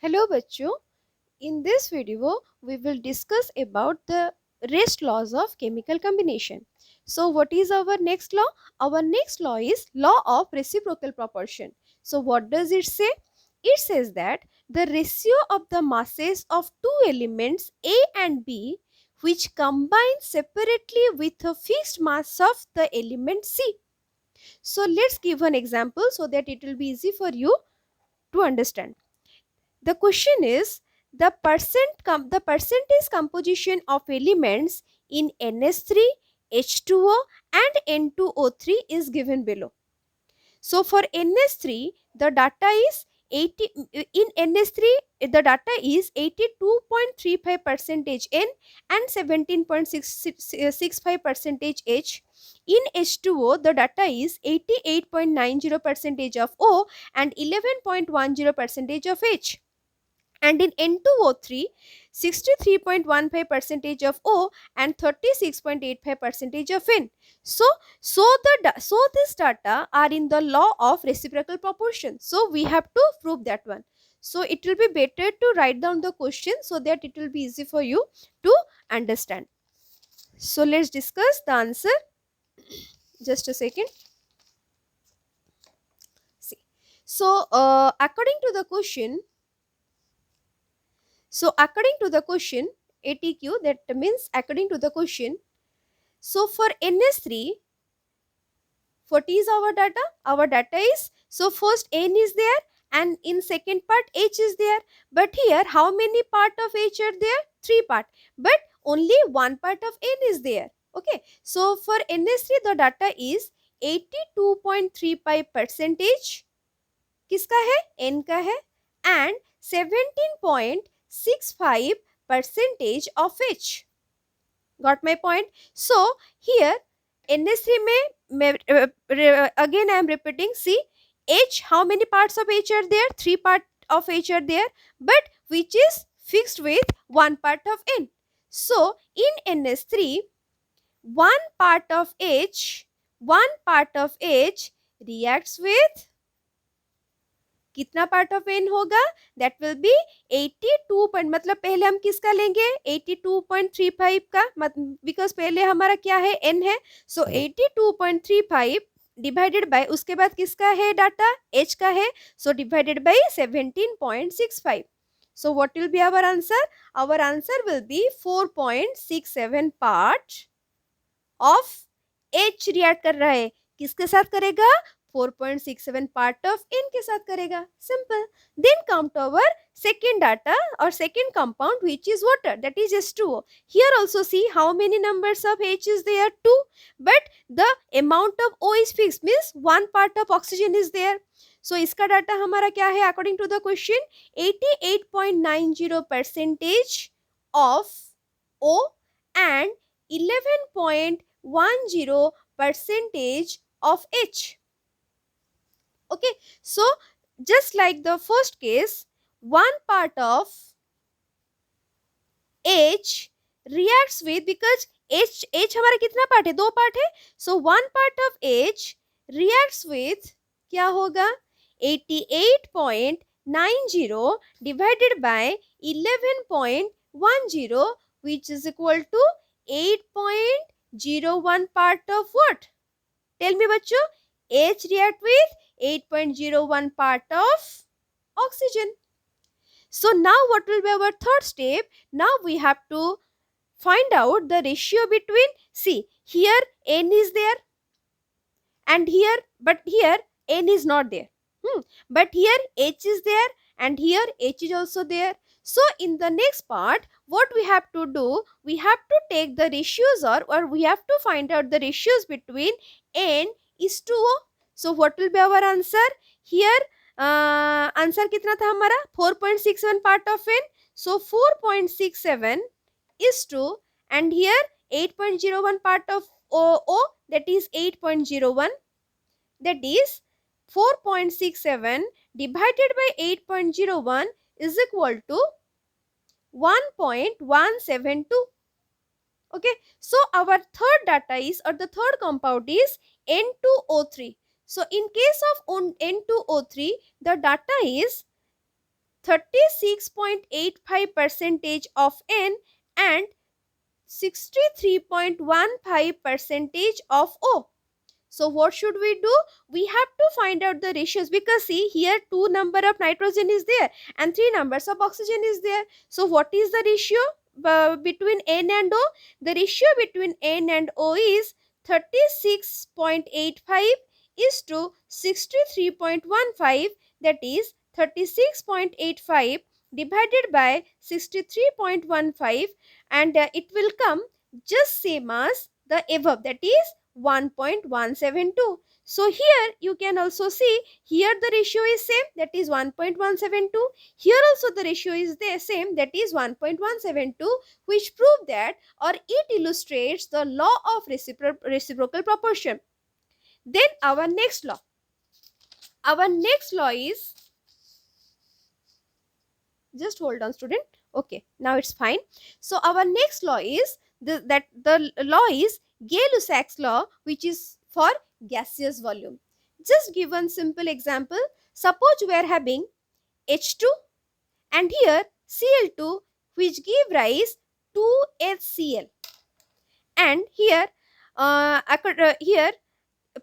Hello बच्चों, in this video we will discuss about the rest laws of chemical combination. So what is our next law? Our next law is law of reciprocal proportion. So what does it say? It says that the ratio of the masses of two elements A and B which combine separately with a fixed mass of the element C. So let's give an example so that it will be easy for you to understand. The question is the percentage composition of elements in NS3, H2O and N2O3 is given below. So for NS3 the data is 80 in NS3 the data is 82.35 percentage N and 17.65 percentage H. In H2O the data is 88.90 percentage of O and 11.10 percentage of H, and in N2O3 63.15 percentage of O and 36.85 percentage of N. So this data are in the law of reciprocal proportion, so we have to prove that one. So it will be better to write down the question so that it will be easy for you to understand. So let's discuss the answer. Just a second. See, so according to the question, ATQ, that means according to the question, so for NS3, what is our data? Our data is, so first N is there and in second part H is there. But here how many part of H are there? 3 part. But only one part of N is there. Okay. So for NS3 the data is 82.35 percentage किसका है? N का है and 17.65 percentage of H. Got my point? So here NS3 में again I am repeating, see H, how many parts of H are there? 3 part of H are there, but which is fixed with 1 part of N. So in NS3 one part of H reacts with कितना part of N होगा? That will be 82 point, मतलब पहले हम किसका लेंगे? 82.35 का, because पहले हमारा क्या है? एन है. सो 82.35 डिवाइडेड बाय, उसके बाद किसका है डाटा? एच का है. So divided by 17.65. So what will be our answer? Our answer will be 4.67 part of H react कर रहा है. किसके साथ करेगा? 4.67 part of N के साथ करेगा. Simple. Then come to our second data or second compound, which is water, that is H2O. Here also see how many numbers of H is there? 2. But the amount of O is fixed, means one part of oxygen is there. So इसका data हमारा क्या है? According to the question, 88.90 percentage of O and 11.10 percentage of H. Okay, so just like the first case, one part of H reacts with, because H हमारा कितना part है? 2 part है. So one part of H reacts with क्या होगा? 88.90 divided by 11.10, which is equal to 8.01 part of what? Tell me बच्चों. H react with 8.01 part of oxygen. So now what will be our third step? Now we have to find out the ratio between, see here N is there and here, but here N is not there. But here H is there and here H is also there. So in the next part, what we have to do, we have to take the ratios, or we have to find out the ratios between N is to O. So what will be our answer? Here answer कितना था हमारा? 4.67 part of N. So 4.67 is to, and here 8.01 part of O, that is 8.01, that is 4.67 divided by 8.01 is equal to 1.172. Okay, so our third data is, or the third compound is N2O3. So in case of N2O3, the data is 36.85% of N and 63.15% of O. So what should we do? We have to find out the ratios, because see here 2 number of nitrogen is there and 3 numbers of oxygen is there. So what is the ratio between N and O? The ratio between N and O is 36.85 is to 63.15, that is 36.85 divided by 63.15, and it will come just same as the above, that is 1.172. So here you can also see, here the ratio is same, that is 1.172. Here also the ratio is the same, that is 1.172, which prove that, or it illustrates the law of reciprocal proportion. Then our next law is, just hold on student. Okay, now it's fine. So our next law is the law is Gay-Lussac's law, which is for gaseous volume. Just give one simple example. Suppose we are having H2 and here Cl2, which give rise to HCl, and here here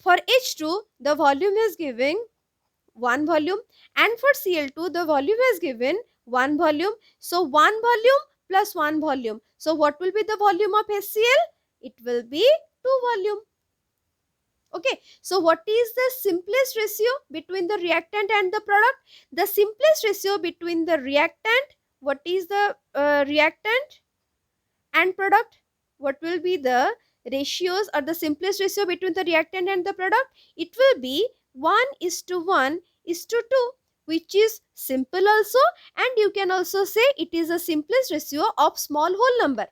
for H2 the volume is giving 1 volume, and for Cl2 the volume is given 1 volume. So 1 volume plus 1 volume. So what will be the volume of HCl? It will be 2 volume. Okay, so what is the simplest ratio between the reactant and the product? The simplest ratio between the reactant, what is the reactant and product? What will be the ratios, or the simplest ratio between the reactant and the product? It will be 1:1:2, which is simple also, and you can also say it is the simplest ratio of small whole number.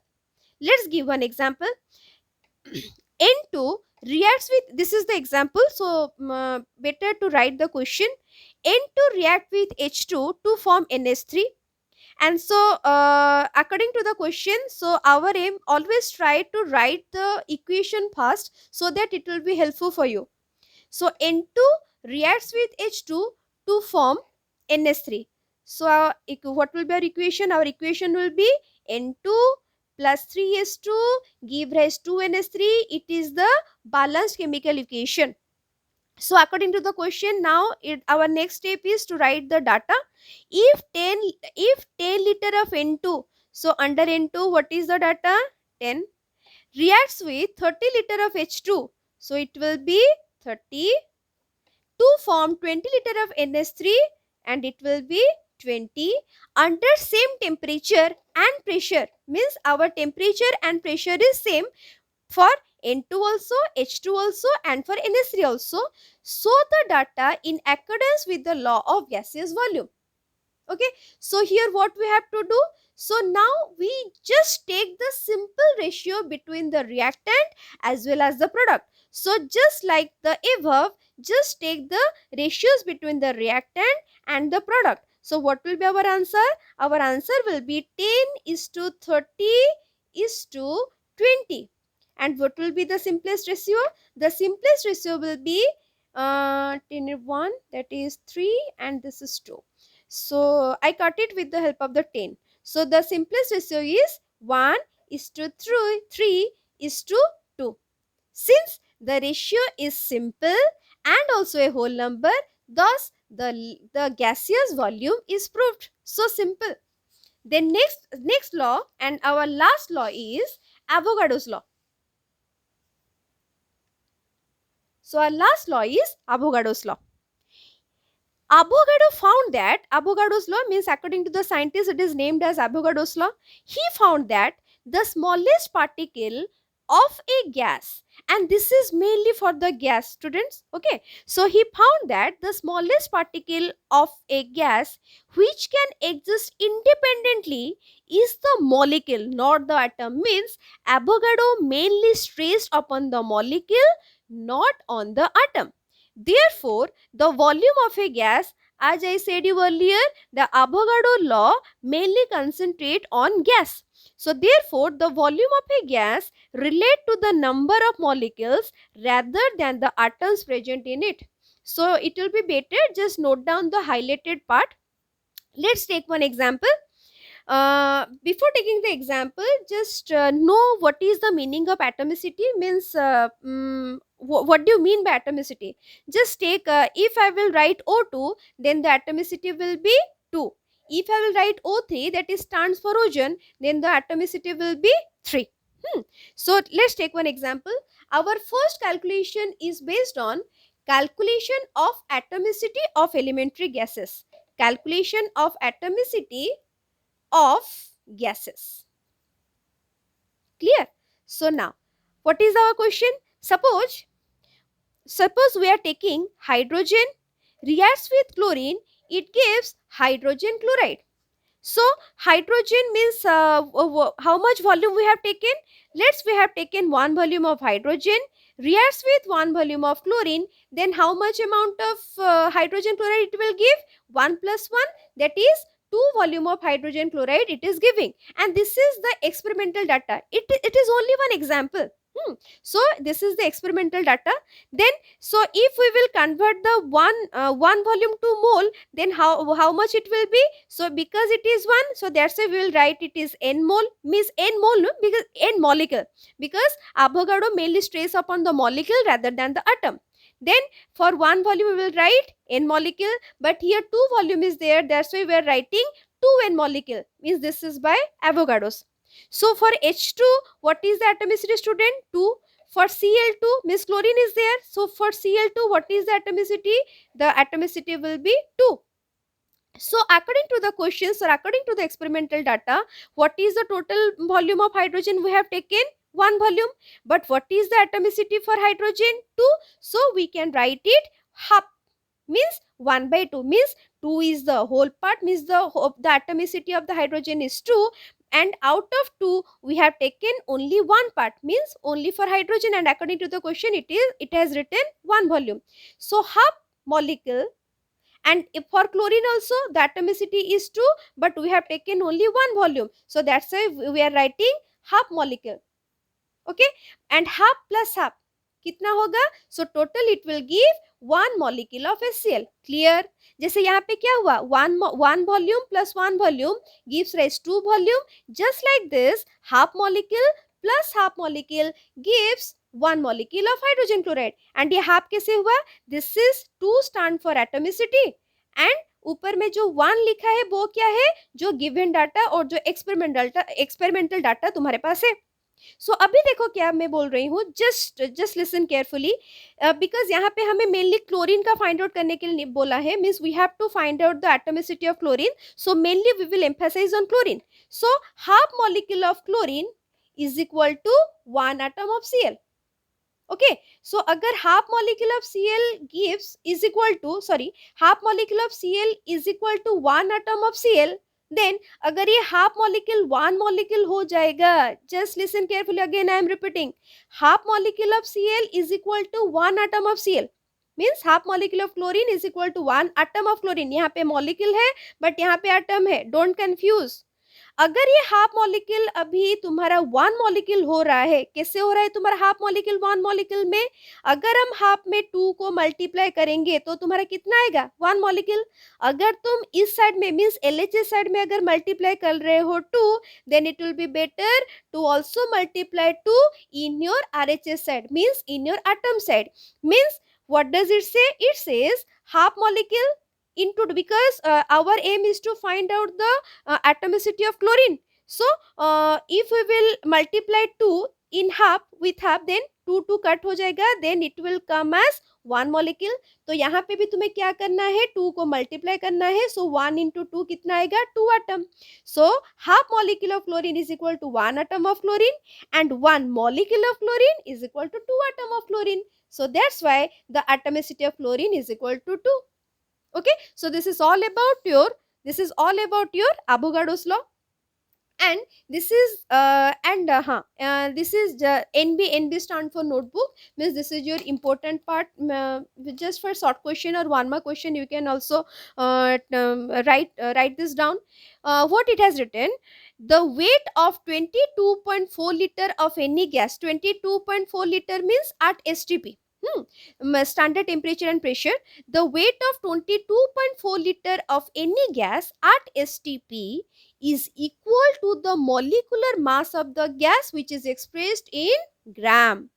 Let's give one example. N2 reacts with, this is the example, so better to write the question. N2 react with H2 to form NH3. And so according to the question, so our aim, always try to write the equation first so that it will be helpful for you. So N2 reacts with H2 to form NH3. So what will be our equation? Our equation will be N2 plus 3H2 give rise to NH3. It is the balanced chemical equation. So according to the question, now our next step is to write the data. If 10 liter of N2, so under N2 what is the data? 10 reacts with 30 liter of H2, so it will be 30 to form 20 liter of NH3, and it will be 20 under same temperature and pressure, means our temperature and pressure is same for N2 also, H2 also, and for NH3 also. So the data in accordance with the law of gaseous volume. Okay, so here what we have to do? So now we just take the simple ratio between the reactant as well as the product. So just like the above, just take the ratios between the reactant and the product. So what will be our answer? Our answer will be 10:30:20. And what will be the simplest ratio? The simplest ratio will be 10:1, that is 3, and this is 2. So I cut it with the help of the 10. So the simplest ratio is 1:3:2. Since the ratio is simple and also a whole number, thus the gaseous volume is proved. So simple. Then next law, and our last law, is Avogadro's law. So our last law is Avogadro's law. Avogadro found that, Avogadro's law means, according to the scientist, it is named as Avogadro's law. He found that the smallest particle of a gas, and this is mainly for the gas, students. Okay, so he found that the smallest particle of a gas which can exist independently is the molecule, not the atom. Means Avogadro mainly stressed upon the molecule, not on the atom. Therefore, the volume of a gas, as I said you earlier, the Avogadro law mainly concentrate on gas. So therefore, the volume of a gas relate to the number of molecules rather than the atoms present in it. So it will be better, just note down the highlighted part. Let's take one example. Before taking the example, just know what is the meaning of atomicity. Means what do you mean by atomicity? Just take, if I will write O2, then the atomicity will be 2. If I will write O3, that is stands for ozon, then the atomicity will be 3. So let's take one example. Our first calculation is based on calculation of atomicity of elementary gases. Calculation of atomicity of gases. Clear? So now, what is our question? Suppose we are taking hydrogen reacts with chlorine, it gives hydrogen chloride. So hydrogen means how much volume we have taken? Let's we have taken 1 volume of hydrogen reacts with 1 volume of chlorine, then how much amount of hydrogen chloride it will give? 1 plus 1, that is 2 volume of hydrogen chloride it is giving. And this is the experimental data. It is only one example. So this is the experimental data. Then so if we will convert the one volume to mole, then how much it will be? So because it is 1, so that's why we will write it is n mole. Means n mole, no? Because n molecule, because Avogadro mainly strays upon the molecule rather than the atom. Then for 1 volume we will write n molecule, but here 2 volume is there, that's why we are writing 2n molecule. Means this is by Avogadro's. So for H2, what is the atomicity, student? 2. For Cl2, means chlorine is there. So for Cl2, what is the atomicity? The atomicity will be 2. So according to the questions or according to the experimental data, what is the total volume of hydrogen we have taken? 1 volume. But what is the atomicity for hydrogen? 2. So we can write it half. Means 1 by 2. Means 2 is the whole part. Means the atomicity of the hydrogen is 2. And out of 2 we have taken only one part, means only for hydrogen, and according to the question it has written 1 volume. So half molecule. And if for chlorine also the atomicity is 2, but we have taken only 1 volume, so that's why we are writing half molecule. Okay, and half plus half कितना होगा? So total it will give 1 molecule of HCl. Clear? जैसे यहाँ पे क्या हुआ, 1 volume plus 1 volume gives rise to volume. Just like this, half molecule plus half molecule gives 1 molecule of hydrogen chloride. And ये half कैसे हुआ? This is 2 stand for atomicity. And ऊपर में जो 1 लिखा है वो क्या है? जो given data और जो experimental data तुम्हारे पास है. सो अभी देखो क्या मैं बोल रही हूँ, जस्ट लिसन केयरफुली, बिकॉज यहाँ पे हमें मेनली क्लोरीन का फाइंड आउट करने के लिए बोला है. Means we have to find out the atomicity of chlorine. So mainly we will emphasise on chlorine. So half molecule of chlorine is equal to 1 atom of Cl. Okay, so अगर half molecule of Cl gives is equal to, sorry, half molecule of Cl is equal to 1 atom of Cl, then अगर ये half molecule 1 molecule हो जाएगा, just listen carefully, again I am repeating, half molecule of Cl is equal to 1 atom of Cl. Means half molecule of chlorine is equal to 1 atom of chlorine. यहाँ पे molecule है but यहाँ पे atom है, don't confuse. अगर ये half molecule अभी तुम्हारा 1 मॉलिक्यूल हो रहा है, कैसे हो रहा है तुम्हारा हाफ मॉलिक्यूल 1 मॉलिक्यूल में? अगर हम हाफ में 2 को मल्टीप्लाई करेंगे तो तुम्हारा कितना आएगा? 1 मॉलिक्यूल. अगर तुम इस साइड में मीन्स LHS साइड में अगर मल्टीप्लाई कर रहे हो 2, then it will be better to also multiply 2 in your RHS side, means in your atom side. Means what does it say? It says half molecule into, because our aim is to find out the atomicity of chlorine. So if we will multiply 2 in half with half, then 2 cut हो जाएगा, then it will come as 1 molecule. तो यहाँ पे भी तुम्हें क्या करना है? 2 को मल्टीप्लाई करना है. So 1 into 2 कितना आएगा? 2 atom. So half molecule of chlorine is equal to 1 atom of chlorine, and 1 molecule of chlorine is equal to 2 atom of chlorine. So that's why the atomicity of chlorine is equal to 2. Okay, so this is all about your Avogadro's law. And this is this is NB stand for notebook, means this is your important part. Just for short question or 1 mark question, you can also write this down. What it has written: the weight of 22.4 liter of any gas, 22.4 liter means at STP. Standard temperature and pressure. The weight of 22.4 liter of any gas at STP is equal to the molecular mass of the gas, which is expressed in gram,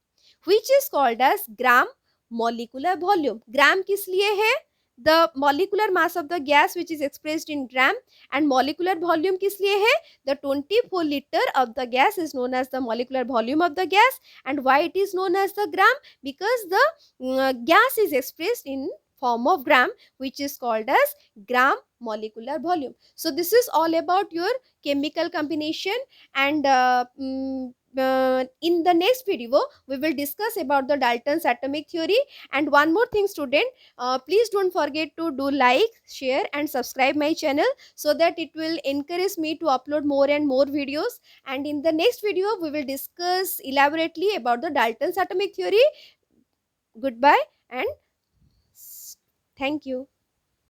which is called as gram molecular volume. gram किस लिए है? The molecular mass of the gas which is expressed in gram, and molecular volume किस लिए है? The 24 liter of the gas is known as the molecular volume of the gas. And why it is known as the gram? Because the gas is expressed in form of gram, which is called as gram molecular volume. So this is all about your chemical combination, and in the next video we will discuss about the Dalton's atomic theory. And one more thing, student, please don't forget to do like, share and subscribe my channel, so that it will encourage me to upload more and more videos. And in the next video we will discuss elaborately about the Dalton's atomic theory. Goodbye and thank you.